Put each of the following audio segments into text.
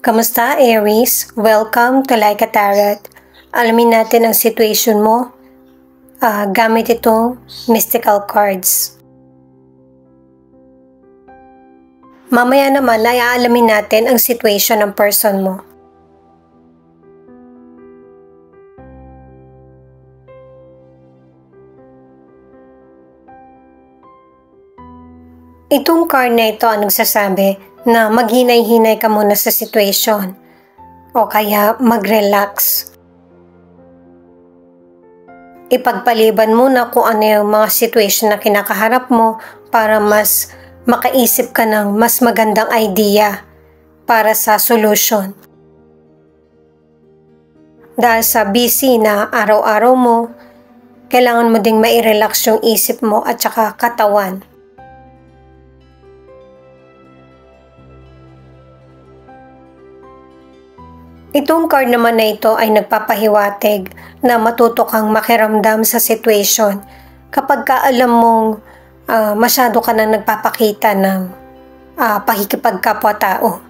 Kamusta, Aries? Welcome to Like a Tarot. Alamin natin ang situation mo gamit itong mystical cards. Mamaya naman ay aalamin natin ang situation ng person mo. Itong card na ito ang nagsasabi na maghinay-hinay ka muna sa situation o kaya mag-relax. Ipagpaliban muna kung ano yung mga situation na kinakaharap mo para mas makaisip ka ng mas magandang idea para sa solution. Dahil sa busy na araw-araw mo, kailangan mo ding mai-relax yung isip mo at saka katawan. Itong card naman na ito ay nagpapahiwatig na matuto kang makiramdam sa situation kapag ka alam mong masyado ka na nagpapakita ng pakikipagkapwa-tao.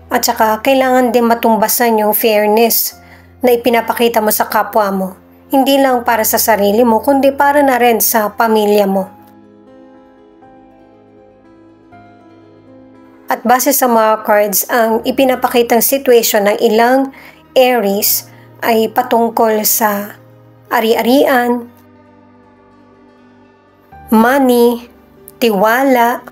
At saka kailangan din matumbasan yung fairness na ipinapakita mo sa kapwa mo. Hindi lang para sa sarili mo kundi para na rin sa pamilya mo. At base sa mga cards, ang ipinapakitang situation ng ilang Aries ay patungkol sa ari-arian, money, tiwala,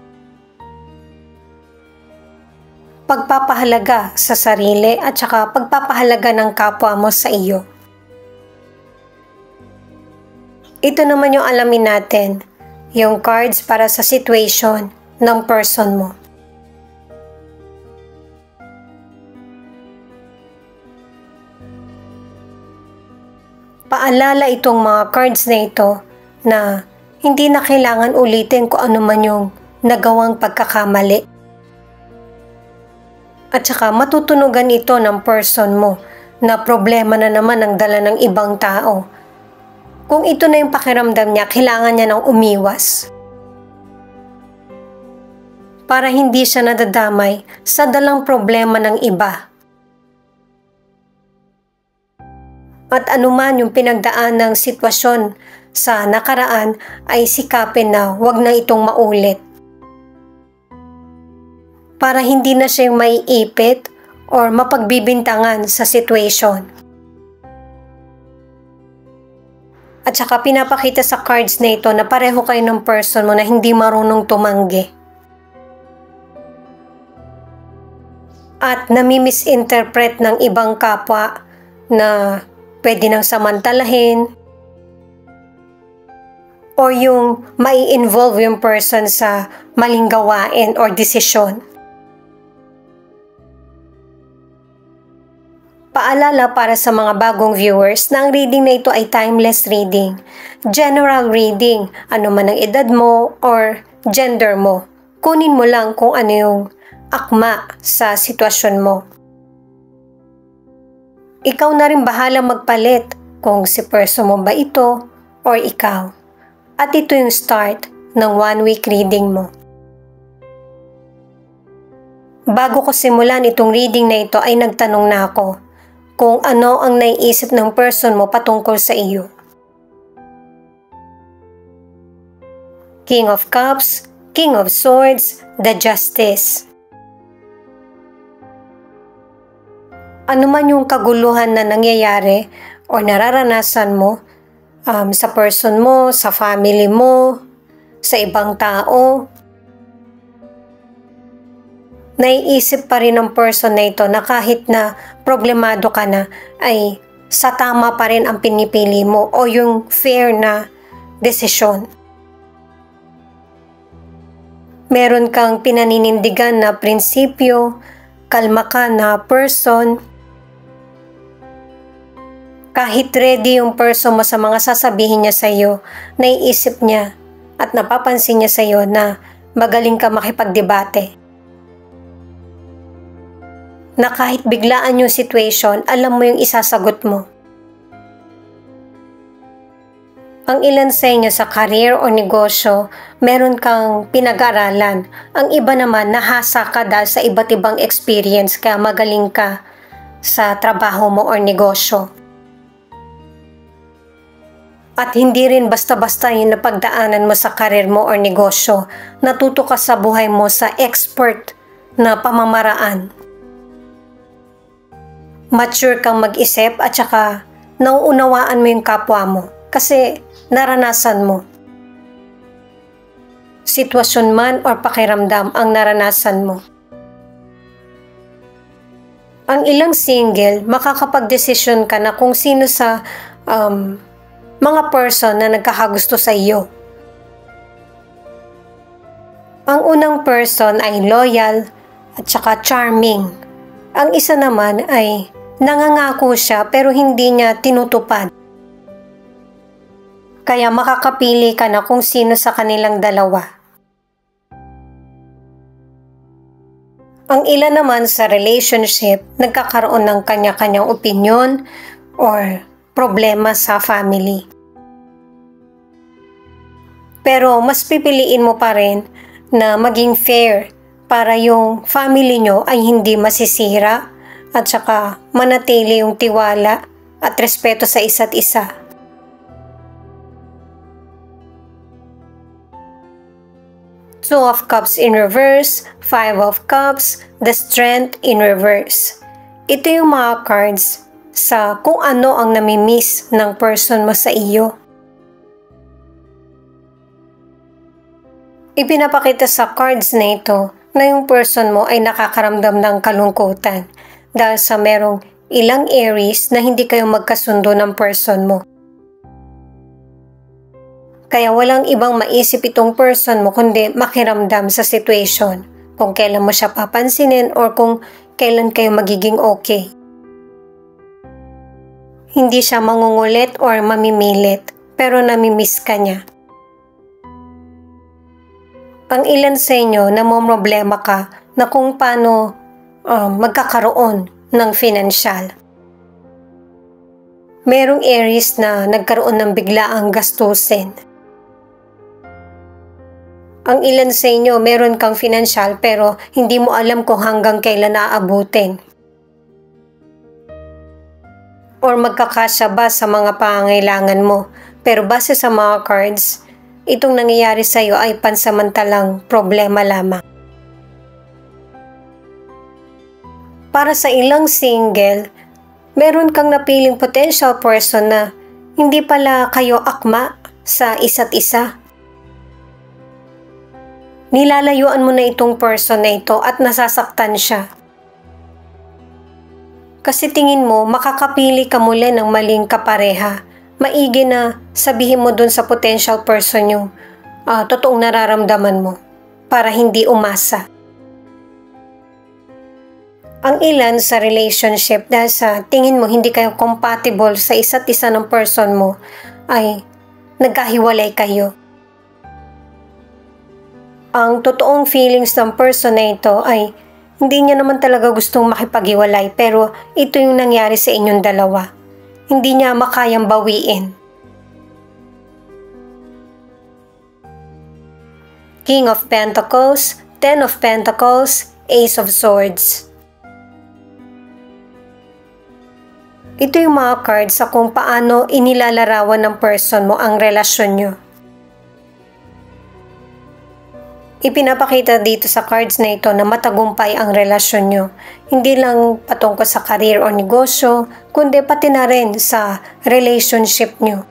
pagpapahalaga sa sarili at saka pagpapahalaga ng kapwa mo sa iyo. Ito naman yung alamin natin, yung cards para sa situation ng person mo. Paalala itong mga cards na ito na hindi na kailangan ulitin kung ano man yung nagawang pagkakamali. At saka matutunugan ito ng person mo na problema na naman ang dala ng ibang tao. Kung ito na yung pakiramdam niya, kailangan niya nang umiwas. Para hindi siya nadadamay sa dalang problema ng iba. At anuman yung pinagdaan ng sitwasyon sa nakaraan ay sikapin na wag na itong maulit. Para hindi na siya maiipit or mapagbibintangan sa situation. At saka pinapakita sa cards na ito na pareho kayo ng person mo na hindi marunong tumanggi. At nami-misinterpret ng ibang kapwa na pwede nang samantalahin o yung mai-involve yung person sa maling gawain or desisyon. Paalala para sa mga bagong viewers na ang reading na ito ay timeless reading, general reading, ano man ang edad mo or gender mo. Kunin mo lang kung ano yung akma sa sitwasyon mo. Ikaw na rin bahala magpalit kung si person mo ba ito or ikaw. At ito yung start ng 1-week reading mo. Bago ko simulan itong reading na ito ay nagtanong na ako kung ano ang naiisip ng person mo patungkol sa iyo. King of Cups, King of Swords, the Justice. Ano man yung kaguluhan na nangyayari o nararanasan mo sa person mo, sa family mo, sa ibang tao, naiisip pa rin ng person na ito na kahit na problemado ka na ay sa tama pa rin ang pinipili mo o yung fair na desisyon. Meron kang pinaninindigan na prinsipyo, kalma ka na person. Kahit ready yung person mo sa mga sasabihin niya sa iyo, naiisip niya at napapansin niya sa iyo na magaling ka makipagdebate. Na kahit biglaan yung situation, alam mo yung isasagot mo. Ang ilan sa inyo sa career o negosyo, meron kang pinag-aralan. Ang iba naman, nahasa ka dahil sa iba't ibang experience kaya magaling ka sa trabaho mo o negosyo. At hindi rin basta-basta yung napagdaanan mo sa career mo o negosyo. Natuto ka sa buhay mo sa expert na pamamaraan. Mature kang mag-isip at saka nauunawaan mo yung kapwa mo kasi naranasan mo. Sitwasyon man o pakiramdam ang naranasan mo. Ang ilang single, makakapag-desisyon ka na kung sino sa mga person na nagkakagusto sa iyo. Ang unang person ay loyal at saka charming. Ang isa naman ay nangangako siya pero hindi niya tinutupad. Kaya makakapili ka na kung sino sa kanilang dalawa. Ang ilan naman sa relationship, nagkakaroon ng kanya-kanyang opinion or problema sa family. Pero mas pipiliin mo pa rin na maging fair para yung family nyo ay hindi masisira at saka manatili yung tiwala at respeto sa isa't isa. Two of Cups in reverse, Five of Cups, the Strength in reverse. Ito yung mga cards sa kung ano ang namimiss ng person mo sa iyo. Ipinapakita sa cards na ito na yung person mo ay nakakaramdam ng kalungkutan dahil sa merong ilang areas na hindi kayo magkasundo ng person mo. Kaya walang ibang maisip itong person mo kundi makiramdam sa situation kung kailan mo siya papansinin or kung kailan kayo magiging okay. Hindi siya mangungulit or mamimilit, pero namimiss ka niya. Ang ilan sa inyo namomroblema ka na kung paano magkakaroon ng financial. Merong areas na nagkaroon ng biglaang gastusin. Ang ilan sa inyo meron kang financial pero hindi mo alam kung hanggang kailan aabutin. Or magkakasya ba sa mga pangangailangan mo. Pero base sa mga cards, itong nangyayari sa iyo ay pansamantalang problema lamang. Para sa ilang single, meron kang napiling potential person na hindi pala kayo akma sa isa't isa. Nilalayuan mo na itong person na ito at nasasaktan siya. Kasi tingin mo, makakapili ka muli ng maling kapareha. Maigi na sabihin mo dun sa potential person yung totoong nararamdaman mo para hindi umasa. Ang ilan sa relationship dahil sa tingin mo hindi kayo compatible sa isa't isa ng person mo ay nagkahiwalay kayo. Ang totoong feelings ng person na ito ay hindi niya naman talaga gustong makipaghiwalay pero ito yung nangyari sa inyong dalawa. Hindi niya makayang bawiin. King of Pentacles, Ten of Pentacles, Ace of Swords. Ito yung mga cards sa kung paano inilalarawan ng person mo ang relasyon nyo. Ipinapakita dito sa cards na ito na matagumpay ang relasyon nyo. Hindi lang patungkol sa career o negosyo, kundi pati na rin sa relationship nyo.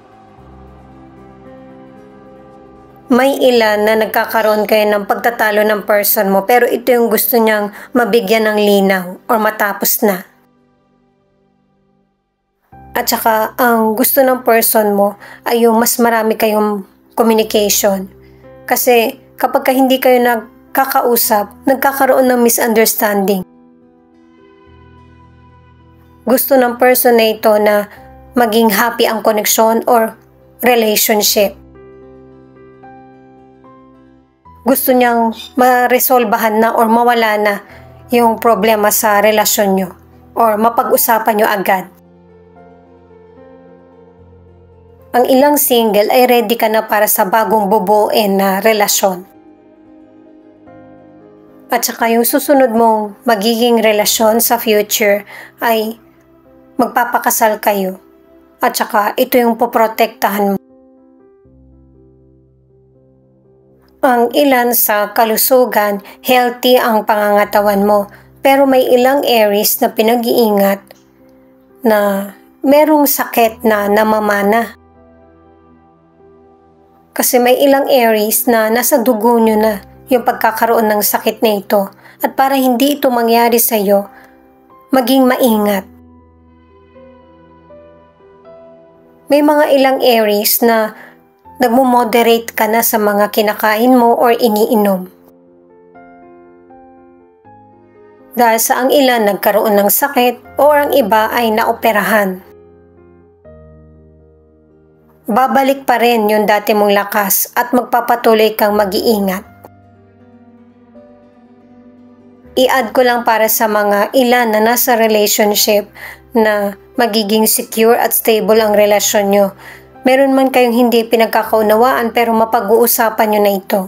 May ilan na nagkakaroon kayo ng pagtatalo ng person mo pero ito yung gusto niyang mabigyan ng linaw o matapos na. At saka ang gusto ng person mo ay yung mas marami kayong communication. Kasi kapag hindi kayo nagkakausap, nagkakaroon ng misunderstanding. Gusto ng person na ito na maging happy ang connection or relationship. Gusto niyang ma-resolbahan na or mawala na yung problema sa relasyon nyo or mapag-usapan nyo agad. ang ilang single ay ready ka na para sa bagong bubuin na relasyon. At saka yung susunod mong magiging relasyon sa future ay magpapakasal kayo. At saka ito yung poprotektahan mo. Ang ilan sa kalusugan, healthy ang pangangatawan mo. Pero may ilang Aries na pinag-iingat na merong sakit na namamana. Kasi may ilang Aries na nasa dugo nyo na yung pagkakaroon ng sakit na ito. At para hindi ito mangyari sa iyo, maging maingat. May mga ilang Aries na nagmo-moderate ka na sa mga kinakain mo or iniinom. Dahil sa ang ilan nagkaroon ng sakit o ang iba ay naoperahan. Babalik pa rin yung dati mong lakas at magpapatuloy kang mag-iingat. I-add ko lang para sa mga ilan na nasa relationship na magiging secure at stable ang relasyon nyo. Meron man kayong hindi pinagkakaunawaan pero mapag-uusapan nyo na ito.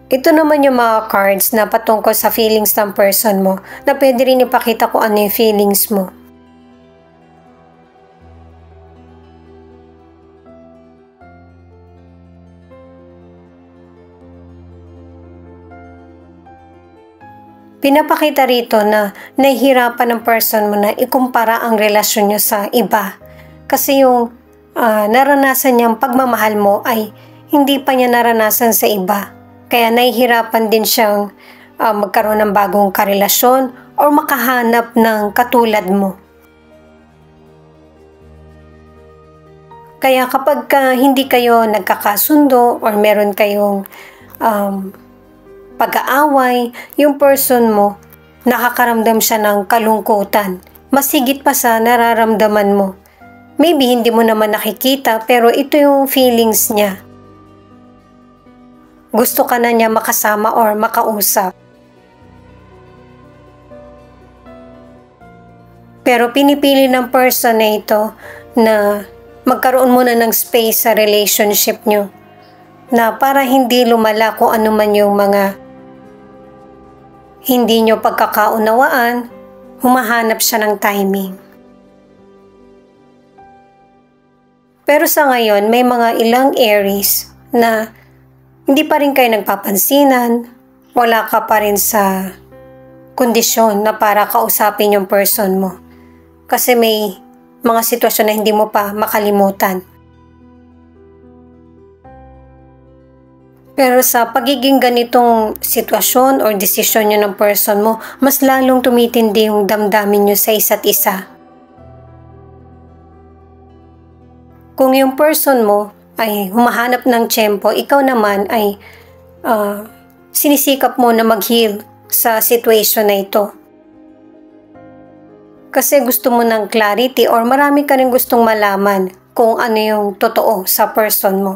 Ito naman yung mga cards na patungkol sa feelings ng person mo na pwede rin ipakita kung ano yung feelings mo. Pinapakita rito na nahihirapan ng person mo na ikumpara ang relasyon nyo sa iba. Kasi yung naranasan niyang pagmamahal mo ay hindi pa niya naranasan sa iba. Kaya nahihirapan din siyang magkaroon ng bagong karelasyon o makahanap ng katulad mo. Kaya kapag hindi kayo nagkakasundo or meron kayong pag-aaway, yung person mo, nakakaramdam siya ng kalungkutan. Mas higit pa sa nararamdaman mo. Maybe hindi mo naman nakikita pero ito yung feelings niya. Gusto ka na niya makasama or makausap. Pero pinipili ng person na ito na magkaroon muna ng space sa relationship nyo. Na para hindi lumala kung ano man yung mga hindi nyo pagkakaunawaan, humahanap siya ng timing. Pero sa ngayon, may mga ilang Aries na hindi pa rin kayo nagpapansinan, wala ka pa rin sa kondisyon na para kausapin yung person mo. Kasi may mga sitwasyon na hindi mo pa makalimutan. Pero sa pagiging ganitong sitwasyon or desisyon nyo ng person mo, mas lalong tumitindi yung damdamin nyo sa isa't isa. Kung yung person mo ay humahanap ng tiyempo, ikaw naman ay sinisikap mo na mag-heal sa situation na ito. Kasi gusto mo ng clarity or marami ka rin gustong malaman kung ano yung totoo sa person mo.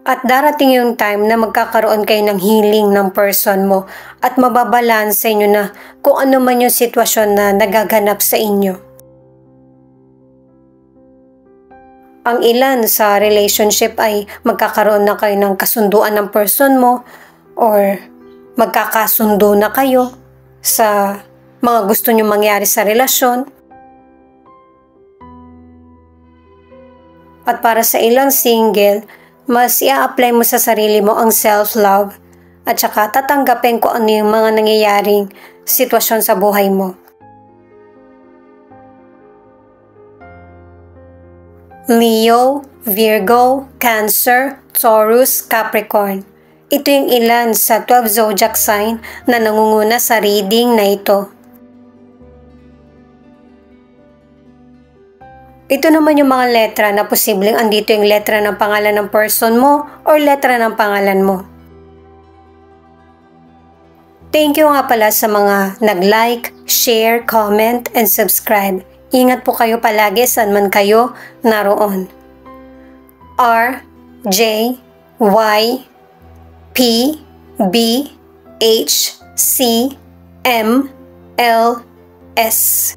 At darating yung time na magkakaroon kayo ng healing ng person mo at mababalanse nyo na kung ano man yung sitwasyon na nagaganap sa inyo. Ang ilan sa relationship ay magkakaroon na kayo ng kasunduan ng person mo or magkakasundo na kayo sa mga gusto nyo mangyari sa relasyon. At para sa ilang single, mas i-apply mo sa sarili mo ang self-love at saka tatanggapin kung ano yung mga nangyayaring sitwasyon sa buhay mo. Leo, Virgo, Cancer, Taurus, Capricorn. Ito yung ilan sa 12 zodiac sign na nangunguna sa reading na ito. Ito naman yung mga letra na posibleng andito yung letra ng pangalan ng person mo or letra ng pangalan mo. Thank you nga pala sa mga nag-like, share, comment, and subscribe. Ingat po kayo palagi saan man kayo naroon. R, J, Y, P, B, H, C, M, L, S.